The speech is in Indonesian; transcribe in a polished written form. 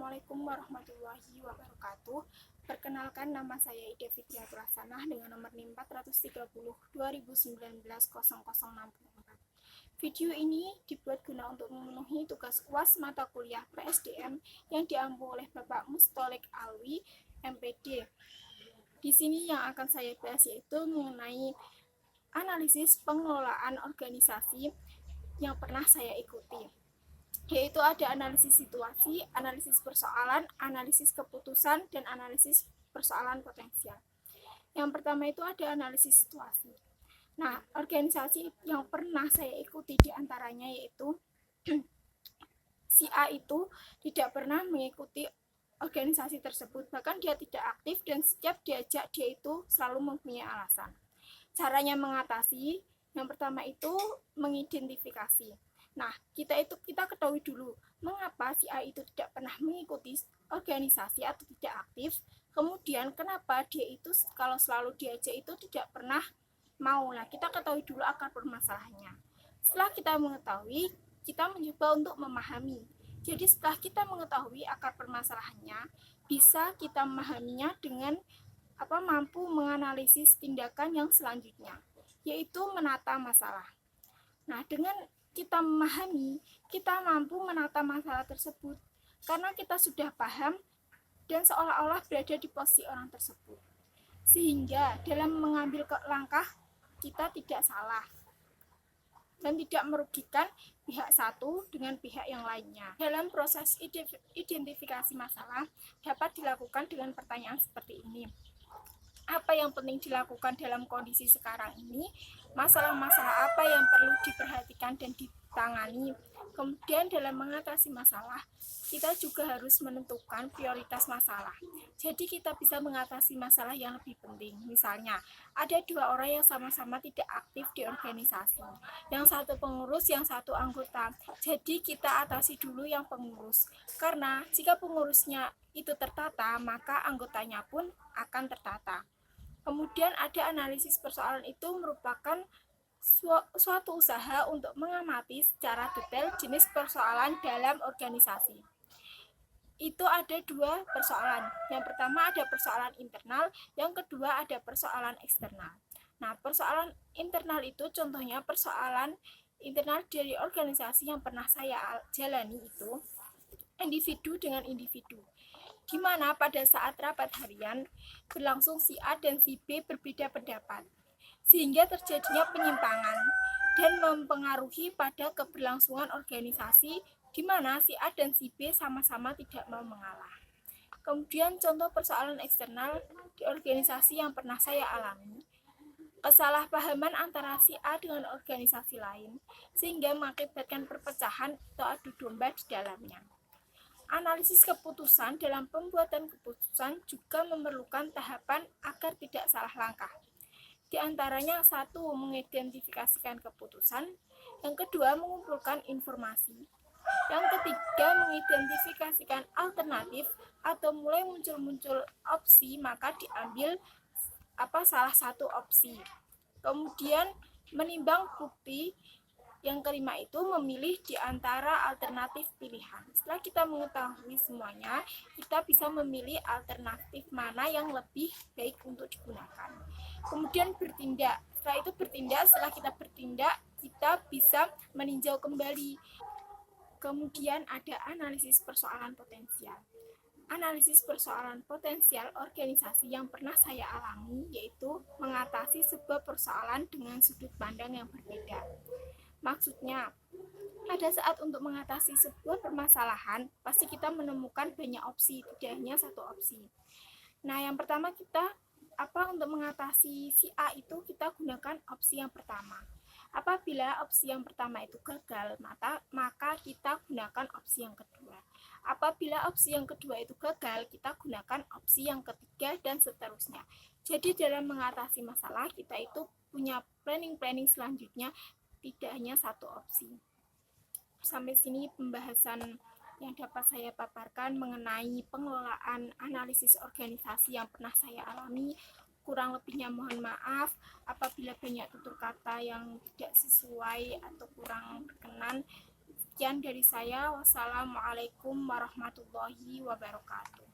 Assalamualaikum warahmatullahi wabarakatuh. Perkenalkan, nama saya Ida Fitriatul Hasanah dengan nomor NIM 430 2019 0064. Video ini dibuat guna untuk memenuhi tugas UAS mata kuliah PSDM yang diampu oleh Bapak Mustolik Alwi, MPD. Di sini yang akan saya bahas yaitu mengenai analisis pengelolaan organisasi yang pernah saya ikuti, yaitu ada analisis situasi, analisis persoalan, analisis keputusan, dan analisis persoalan potensial. Yang pertama itu ada analisis situasi. Nah, organisasi yang pernah saya ikuti diantaranya yaitu si A itu tidak pernah mengikuti organisasi tersebut, bahkan dia tidak aktif dan setiap diajak dia itu selalu mempunyai alasan. Caranya mengatasi, yang pertama itu mengidentifikasi. Nah, kita ketahui dulu mengapa si A itu tidak pernah mengikuti organisasi atau tidak aktif. Kemudian kenapa dia itu kalau selalu diajak itu tidak pernah mau. Nah, kita ketahui dulu akar permasalahannya. Setelah kita mengetahui, kita mencoba untuk memahami. Jadi setelah kita mengetahui akar permasalahannya, bisa kita memahaminya dengan mampu menganalisis tindakan yang selanjutnya, yaitu menata masalah. Nah, dengan kita memahami, kita mampu menata masalah tersebut karena kita sudah paham dan seolah-olah berada di posisi orang tersebut, sehingga dalam mengambil langkah kita tidak salah dan tidak merugikan pihak satu dengan pihak yang lainnya. Dalam proses identifikasi masalah dapat dilakukan dengan pertanyaan seperti ini: apa yang penting dilakukan dalam kondisi sekarang ini? Masalah-masalah apa yang perlu diperhatikan dan ditangani? Kemudian dalam mengatasi masalah, kita juga harus menentukan prioritas masalah. Jadi kita bisa mengatasi masalah yang lebih penting. Misalnya, ada dua orang yang sama-sama tidak aktif di organisasi. Yang satu pengurus, yang satu anggota. Jadi kita atasi dulu yang pengurus. Karena jika pengurusnya itu tertata, maka anggotanya pun akan tertata. Kemudian ada analisis persoalan, itu merupakan suatu usaha untuk mengamati secara detail jenis persoalan dalam organisasi. Itu ada dua persoalan. Yang pertama ada persoalan internal, yang kedua ada persoalan eksternal. Nah, persoalan internal itu contohnya persoalan internal dari organisasi yang pernah saya jalani itu individu dengan individu, di mana pada saat rapat harian berlangsung si A dan si B berbeda pendapat, sehingga terjadinya penyimpangan dan mempengaruhi pada keberlangsungan organisasi, di mana si A dan si B sama-sama tidak mau mengalah. Kemudian contoh persoalan eksternal di organisasi yang pernah saya alami, kesalahpahaman antara si A dengan organisasi lain, sehingga mengakibatkan perpecahan atau adu domba di dalamnya. Analisis keputusan dalam pembuatan keputusan juga memerlukan tahapan agar tidak salah langkah. Di antaranya, satu, mengidentifikasikan keputusan, yang kedua, mengumpulkan informasi, yang ketiga, mengidentifikasikan alternatif atau mulai muncul opsi, maka diambil salah satu opsi. Kemudian menimbang bukti. Yang kelima itu memilih di antara alternatif pilihan. Setelah kita mengetahui semuanya, kita bisa memilih alternatif mana yang lebih baik untuk digunakan. Kemudian bertindak. Setelah kita bertindak, kita bisa meninjau kembali. Kemudian ada analisis persoalan potensial. Analisis persoalan potensial organisasi yang pernah saya alami yaitu mengatasi sebuah persoalan dengan sudut pandang yang berbeda. Maksudnya, pada saat untuk mengatasi sebuah permasalahan, pasti kita menemukan banyak opsi, tidak hanya satu opsi. Nah, yang pertama untuk mengatasi si A itu kita gunakan opsi yang pertama. Apabila opsi yang pertama itu gagal, maka kita gunakan opsi yang kedua. Apabila opsi yang kedua itu gagal, kita gunakan opsi yang ketiga dan seterusnya. Jadi dalam mengatasi masalah, kita itu punya planning selanjutnya, tidak hanya satu opsi. Sampai sini pembahasan yang dapat saya paparkan mengenai pengelolaan analisis organisasi yang pernah saya alami. Kurang lebihnya mohon maaf apabila banyak tutur kata yang tidak sesuai atau kurang berkenan. Sekian dari saya. Wassalamualaikum warahmatullahi wabarakatuh.